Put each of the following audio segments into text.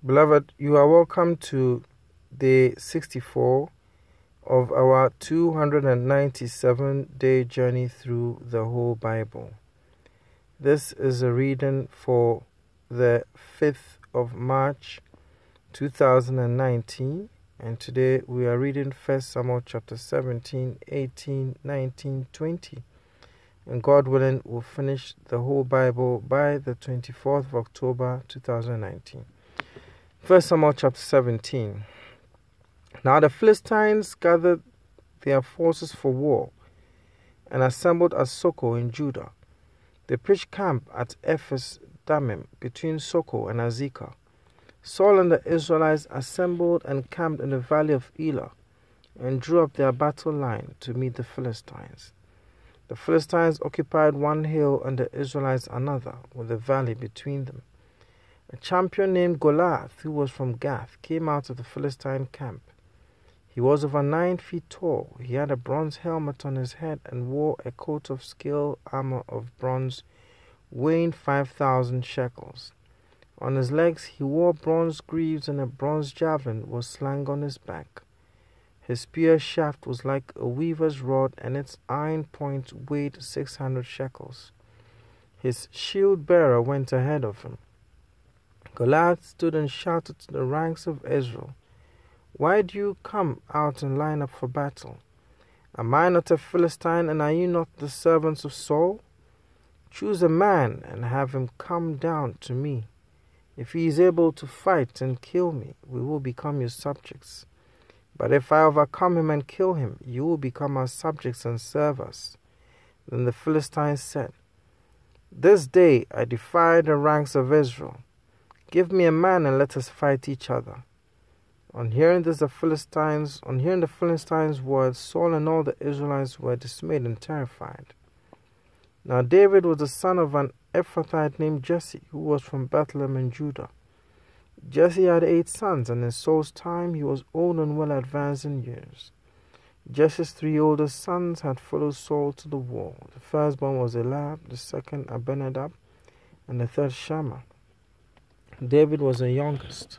Beloved, you are welcome to day 64 of our 297-day journey through the whole Bible. This is a reading for the 5th of March 2019, and today we are reading 1 Samuel chapter 17, 18, 19, 20. And God willing, we'll finish the whole Bible by the 24th of October 2019. 1 Samuel chapter 17. Now the Philistines gathered their forces for war and assembled at Soko in Judah. They pitched camp at Ephes Dammim between Soko and Azekah. Saul and the Israelites assembled and camped in the valley of Elah and drew up their battle line to meet the Philistines. The Philistines occupied one hill and the Israelites another, with a valley between them. A champion named Goliath, who was from Gath, came out of the Philistine camp. He was over 9 feet tall. He had a bronze helmet on his head and wore a coat of scale armor of bronze weighing 5,000 shekels. On his legs he wore bronze greaves, and a bronze javelin was slung on his back. His spear shaft was like a weaver's rod, and its iron point weighed 600 shekels. His shield-bearer went ahead of him. Goliath stood and shouted to the ranks of Israel, "Why do you come out and line up for battle? Am I not a Philistine, and are you not the servants of Saul? Choose a man and have him come down to me. If he is able to fight and kill me, we will become your subjects. But if I overcome him and kill him, you will become our subjects and serve us." Then the Philistines said, "This day I defy the ranks of Israel. Give me a man and let us fight each other." On hearing the Philistines' words, Saul and all the Israelites were dismayed and terrified. Now David was the son of an Ephrathite named Jesse, who was from Bethlehem in Judah. Jesse had 8 sons, and in Saul's time he was old and well advanced in years. Jesse's 3 oldest sons had followed Saul to the war. The firstborn was Eliab, the second Abinadab, and the third Shammah. David was the youngest.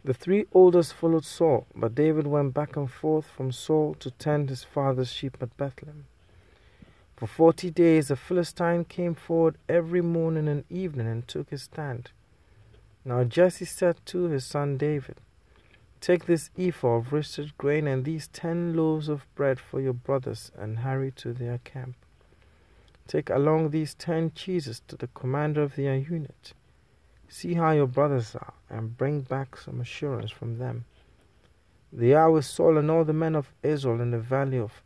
The 3 oldest followed Saul, but David went back and forth from Saul to tend his father's sheep at Bethlehem. For 40 days the Philistine came forward every morning and evening and took his stand. Now Jesse said to his son David, "Take this ephah of roasted grain and these 10 loaves of bread for your brothers and hurry to their camp. Take along these 10 cheeses to the commander of their unit. See how your brothers are and bring back some assurance from them. They are with Saul and all the men of Israel in the valley of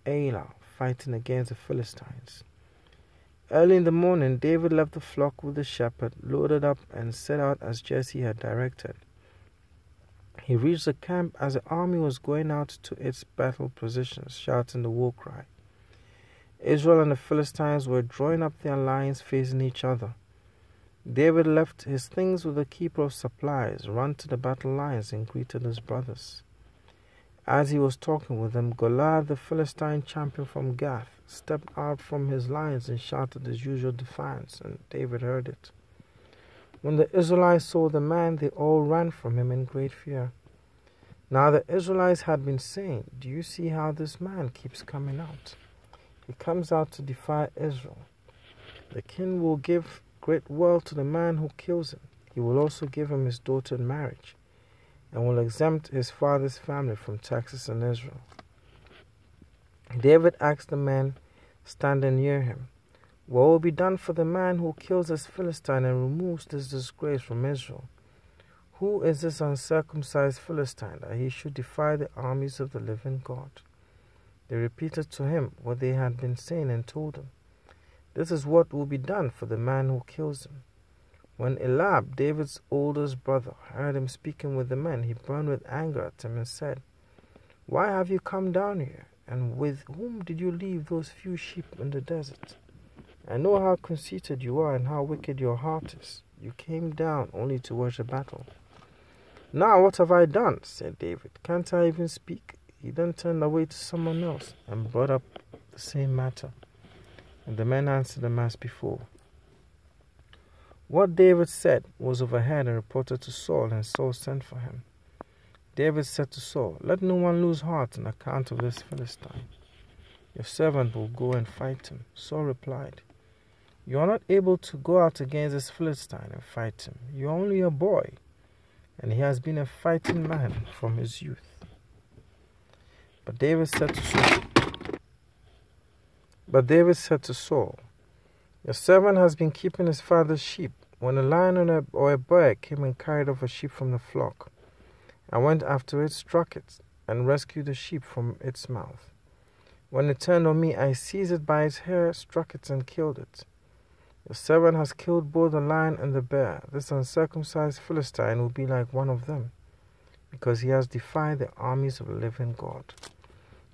Elah, fighting against the Philistines." Early in the morning, David left the flock with the shepherd, loaded up, and set out as Jesse had directed. He reached the camp as the army was going out to its battle positions, shouting the war cry. Israel and the Philistines were drawing up their lines facing each other. David left his things with the keeper of supplies, ran to the battle lines, and greeted his brothers. As he was talking with them, Goliath, the Philistine champion from Gath, stepped out from his lines and shouted his usual defiance, and David heard it. When the Israelites saw the man, they all ran from him in great fear. Now the Israelites had been saying, "Do you see how this man keeps coming out? He comes out to defy Israel. The king will give great wealth to the man who kills him. He will also give him his daughter in marriage, and will exempt his father's family from taxes in Israel." David asked the men standing near him, "What will be done for the man who kills this Philistine and removes this disgrace from Israel? Who is this uncircumcised Philistine that he should defy the armies of the living God?" They repeated to him what they had been saying and told him, "This is what will be done for the man who kills him." When Eliab, David's oldest brother, heard him speaking with the men, he burned with anger at him and said, "Why have you come down here? And with whom did you leave those few sheep in the desert? I know how conceited you are and how wicked your heart is. You came down only to watch a battle." "Now what have I done?" said David. "Can't I even speak?" He then turned away to someone else and brought up the same matter. And the men answered him as before. What David said was overheard and reported to Saul, and Saul sent for him. David said to Saul, "Let no one lose heart on account of this Philistine. Your servant will go and fight him." Saul replied, "You are not able to go out against this Philistine and fight him. You are only a boy, and he has been a fighting man from his youth." But David said to Saul, "Your servant has been keeping his father's sheep. When a lion or a bear came and carried off a sheep from the flock, I went after it, struck it, and rescued the sheep from its mouth. When it turned on me, I seized it by its hair, struck it, and killed it. Your servant has killed both the lion and the bear. This uncircumcised Philistine will be like one of them, because he has defied the armies of the living God.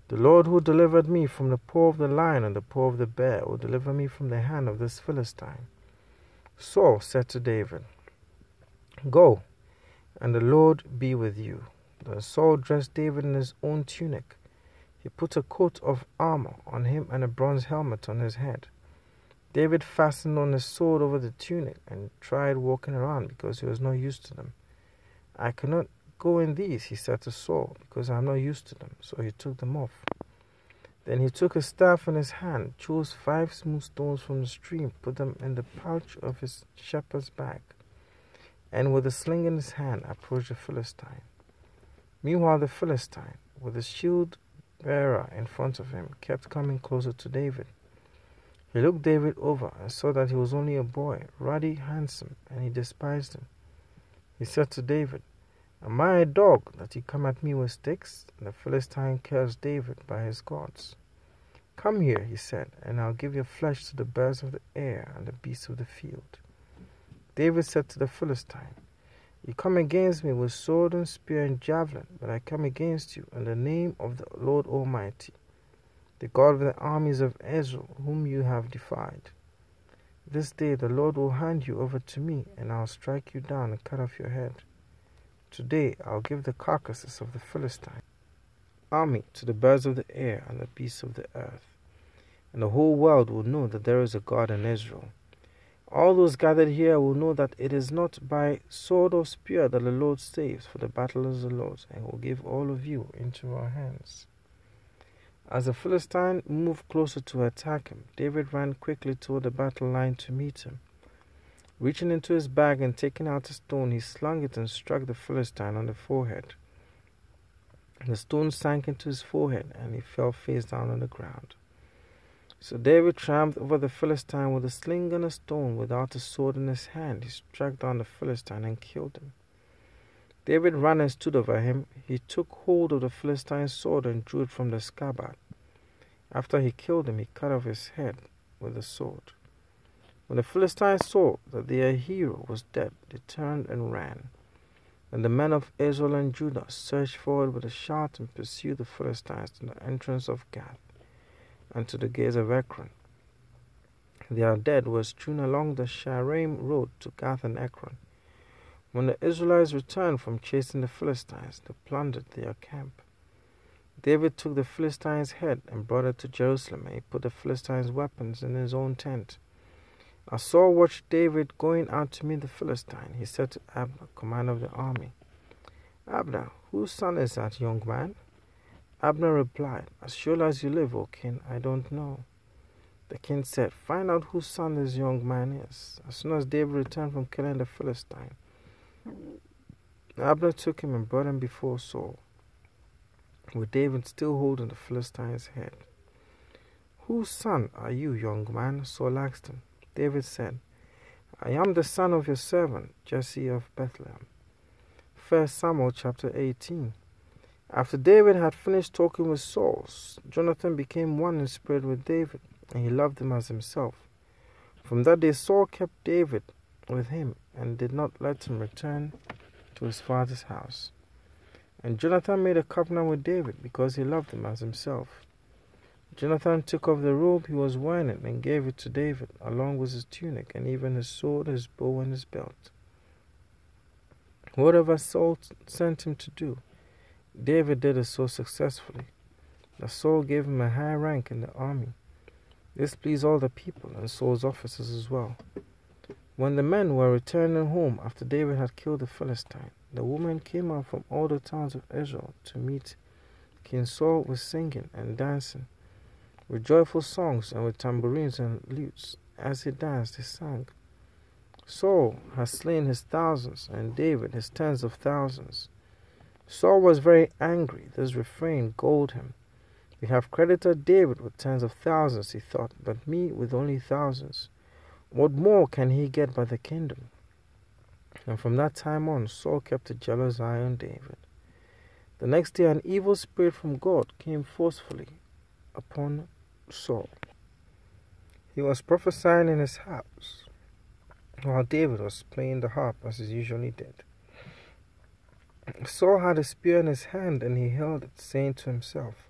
The Lord who delivered me from the paw of the lion and the paw of the bear will deliver me from the hand of this Philistine." Saul said to David, "Go, and the Lord be with you." Then Saul dressed David in his own tunic. He put a coat of armor on him and a bronze helmet on his head. David fastened on his sword over the tunic and tried walking around because he was not used to them. "I cannot go in these," he said to Saul, "because I am not used to them." So he took them off. Then he took a staff in his hand, chose 5 smooth stones from the stream, put them in the pouch of his shepherd's bag, and with a sling in his hand approached the Philistine. Meanwhile the Philistine, with his shield bearer in front of him, kept coming closer to David. He looked David over and saw that he was only a boy, ruddy, handsome, and he despised him. He said to David, "Am I a dog that you come at me with sticks?" And the Philistine cursed David by his gods. "Come here," he said, "and I'll give your flesh to the birds of the air and the beasts of the field." David said to the Philistine, "You come against me with sword and spear and javelin, but I come against you in the name of the Lord Almighty, the God of the armies of Israel, whom you have defied. This day the Lord will hand you over to me, and I'll strike you down and cut off your head. Today I'll give the carcasses of the Philistine army to the birds of the air and the beasts of the earth, and the whole world will know that there is a God in Israel. All those gathered here will know that it is not by sword or spear that the Lord saves, for the battle is the Lord's, and will give all of you into our hands." As the Philistine moved closer to attack him, David ran quickly toward the battle line to meet him. Reaching into his bag and taking out a stone, he slung it and struck the Philistine on the forehead. The stone sank into his forehead, and he fell face down on the ground. So David triumphed over the Philistine with a sling and a stone. Without a sword in his hand, he struck down the Philistine and killed him. David ran and stood over him. He took hold of the Philistine's sword and drew it from the scabbard. After he killed him, he cut off his head with the sword. When the Philistines saw that their hero was dead, they turned and ran. And the men of Israel and Judah surged forward with a shout and pursued the Philistines to the entrance of Gath and to the gates of Ekron. Their dead were strewn along the Shaaraim road to Gath and Ekron. When the Israelites returned from chasing the Philistines, they plundered their camp. David took the Philistine's head and brought it to Jerusalem, and he put the Philistine's weapons in his own tent. As Saul watched David going out to meet the Philistine, he said to Abner, commander of the army, "Abner, whose son is that young man?" Abner replied, "As surely as you live, O king, I don't know." The king said, "Find out whose son this young man is." As soon as David returned from killing the Philistine, Abner took him and brought him before Saul, with David still holding the Philistine's head. "Whose son are you, young man?" Saul asked him. David said, "I am the son of your servant, Jesse of Bethlehem." 1 Samuel chapter 18. After David had finished talking with Saul, Jonathan became one in spirit with David, and he loved him as himself. From that day Saul kept David with him and did not let him return to his father's house. And Jonathan made a covenant with David because he loved him as himself. Jonathan took off the robe he was wearing and gave it to David, along with his tunic and even his sword, his bow, and his belt. Whatever Saul sent him to do, David did it so successfully that Saul gave him a high rank in the army. This pleased all the people and Saul's officers as well. When the men were returning home after David had killed the Philistine, the women came out from all the towns of Israel to meet King Saul with singing and dancing, with joyful songs and with tambourines and lutes. As he danced, he sang, Saul has slain his thousands, and David his tens of thousands. Saul was very angry. This refrain galled him. We have credited David with tens of thousands, he thought, but me with only thousands. What more can he get by the kingdom? And from that time on, Saul kept a jealous eye on David. The next day, an evil spirit from God came forcefully upon Saul. He was prophesying in his house, while David was playing the harp as he usually did. Saul had a spear in his hand, and he held it, saying to himself,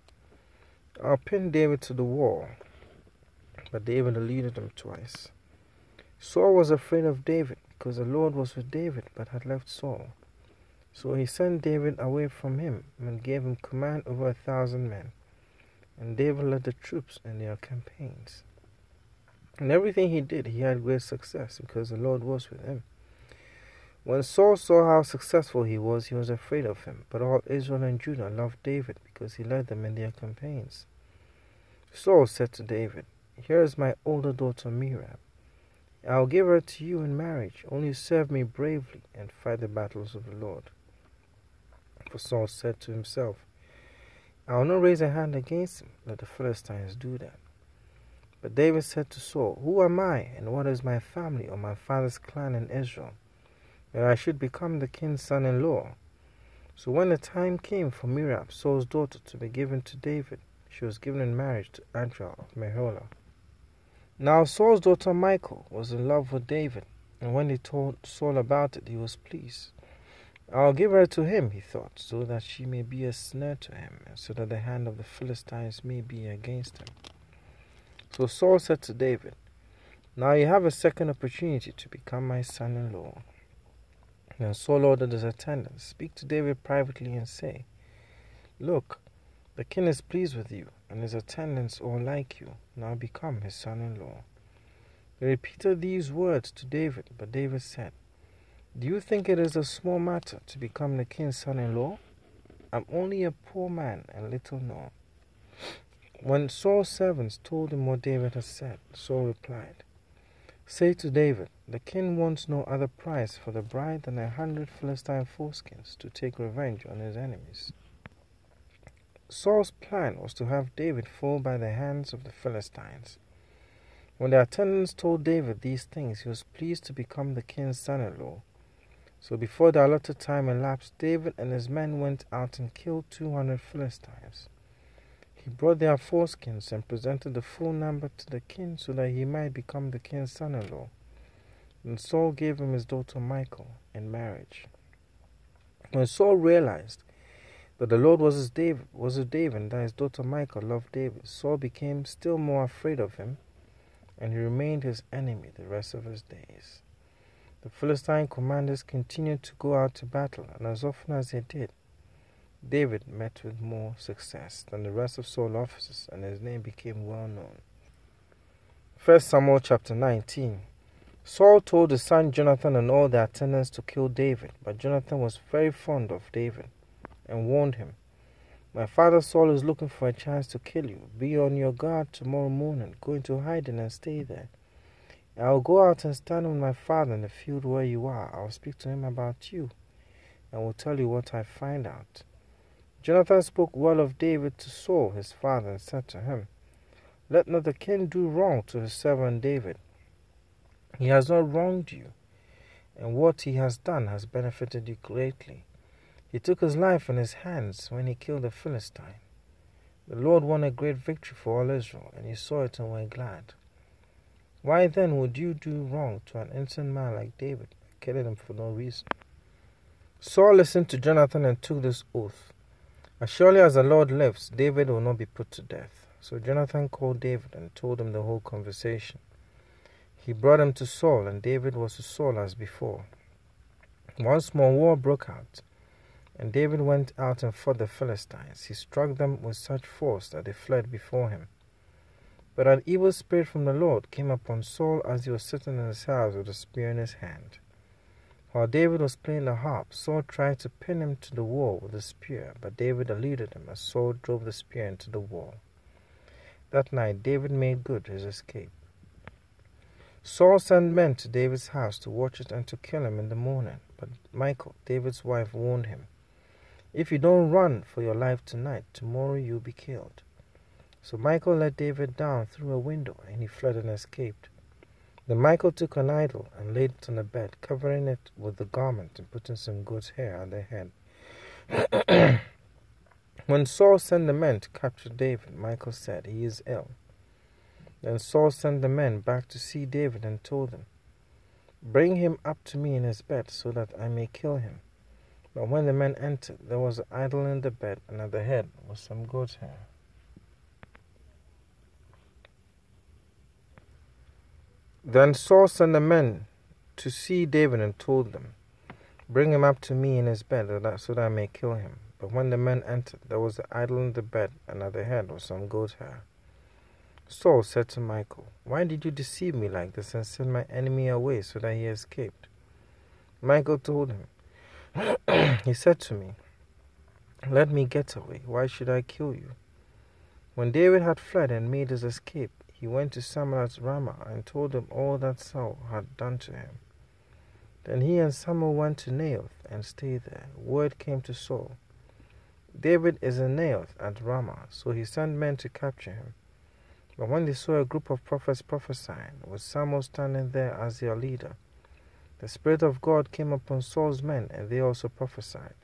I'll pin David to the wall. But David eluded him twice. Saul was afraid of David, because the Lord was with David, but had left Saul. So he sent David away from him, and gave him command over 1,000 men. And David led the troops in their campaigns. In everything he did, he had great success, because the Lord was with him. When Saul saw how successful he was afraid of him. But all Israel and Judah loved David, because he led them in their campaigns. Saul said to David, Here is my older daughter Merab. I will give her to you in marriage. Only serve me bravely and fight the battles of the Lord. For Saul said to himself, I will not raise a hand against him. Let the Philistines do that. But David said to Saul, Who am I, and what is my family or my father's clan in Israel, that I should become the king's son-in-law? So when the time came for Merab, Saul's daughter, to be given to David, she was given in marriage to Adriel of Meholah. Now Saul's daughter Michal was in love with David, and when he told Saul about it, he was pleased. I'll give her to him, he thought, so that she may be a snare to him, and so that the hand of the Philistines may be against him. So Saul said to David, Now you have a second opportunity to become my son-in-law. Then Saul ordered his attendants, Speak to David privately and say, Look, the king is pleased with you, and his attendants all like you. Now become his son-in-law. He repeated these words to David, but David said, Do you think it is a small matter to become the king's son-in-law? I'm only a poor man and little known. When Saul's servants told him what David had said, Saul replied, Say to David, the king wants no other price for the bride than 100 Philistine foreskins to take revenge on his enemies. Saul's plan was to have David fall by the hands of the Philistines. When the attendants told David these things, he was pleased to become the king's son-in-law. So before the allotted time elapsed, David and his men went out and killed 200 Philistines. He brought their foreskins and presented the full number to the king so that he might become the king's son-in-law. Then Saul gave him his daughter Michal in marriage. When Saul realized that the Lord was with David, and that his daughter Michal loved David, Saul became still more afraid of him, and he remained his enemy the rest of his days. The Philistine commanders continued to go out to battle, and as often as they did, David met with more success than the rest of Saul's officers, and his name became well known. 1 Samuel chapter 19. Saul told his son Jonathan and all the attendants to kill David, but Jonathan was very fond of David and warned him, My father Saul is looking for a chance to kill you. Be on your guard tomorrow morning. Go into hiding and stay there. I will go out and stand with my father in the field where you are. I will speak to him about you, and will tell you what I find out. Jonathan spoke well of David to Saul his father, and said to him, Let not the king do wrong to his servant David. He has not wronged you, and what he has done has benefited you greatly. He took his life in his hands when he killed the Philistine. The Lord won a great victory for all Israel, and you saw it and were glad. Why then would you do wrong to an innocent man like David, killing him for no reason? Saul listened to Jonathan and took this oath, As surely as the Lord lives, David will not be put to death. So Jonathan called David and told him the whole conversation. He brought him to Saul, and David was to Saul as before. Once more war broke out, and David went out and fought the Philistines. He struck them with such force that they fled before him. But an evil spirit from the Lord came upon Saul as he was sitting in his house with a spear in his hand. While David was playing the harp, Saul tried to pin him to the wall with a spear, but David eluded him as Saul drove the spear into the wall. That night David made good his escape. Saul sent men to David's house to watch it and to kill him in the morning, but Michal, David's wife, warned him, "If you don't run for your life tonight, tomorrow you'll be killed." So Michal let David down through a window, and he fled and escaped. Then Michal took an idol and laid it on a bed, covering it with the garment and putting some goat's hair on their head. When Saul sent the men to capture David, Michal said, "He is ill." Then Saul sent the men back to see David and told them, "Bring him up to me in his bed so that I may kill him." But when the men entered, there was an idol in the bed, and at the head was some goat's hair. Then Saul sent the men to see David and told them, "Bring him up to me in his bed so that I may kill him." But when the men entered, there was an idol in the bed, and at the head was some goat's hair. Saul said to Michal, "Why did you deceive me like this and send my enemy away so that he escaped?" Michal told him, "He said to me, 'Let me get away. Why should I kill you?'" When David had fled and made his escape, he went to Samuel at Ramah and told him all that Saul had done to him. Then he and Samuel went to Naioth and stayed there. Word came to Saul, "David is in Naioth at Ramah," so he sent men to capture him. But when they saw a group of prophets prophesying, with Samuel standing there as their leader, the Spirit of God came upon Saul's men, and they also prophesied.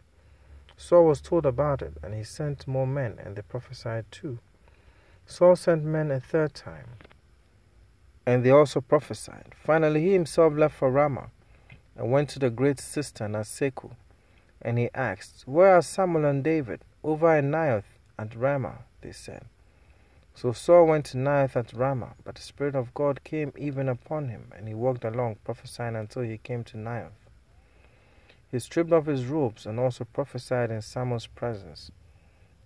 Saul was told about it, and he sent more men, and they prophesied too. Saul sent men a third time, and they also prophesied. Finally, he himself left for Ramah and went to the great cistern at Seku. And he asked, "Where are Samuel and David?" "Over in Naioth at Ramah," they said. So Saul went to Naioth at Ramah, but the Spirit of God came even upon him, and he walked along prophesying until he came to Naioth. He stripped off his robes and also prophesied in Samuel's presence.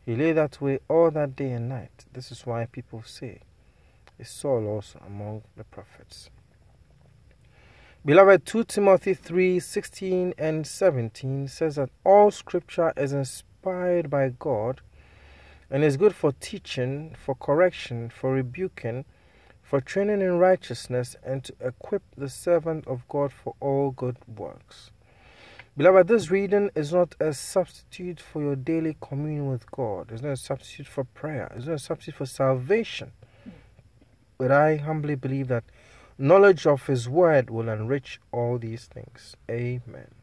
He lay that way all that day and night. This is why people say, "Is Saul also among the prophets?" Beloved, 2 Timothy 3:16 and 17 says that all Scripture is inspired by God and is good for teaching, for correction, for rebuking, for training in righteousness, and to equip the servant of God for all good works. Beloved, this reading is not a substitute for your daily communion with God. It's not a substitute for prayer. It's not a substitute for salvation. But I humbly believe that knowledge of His Word will enrich all these things. Amen.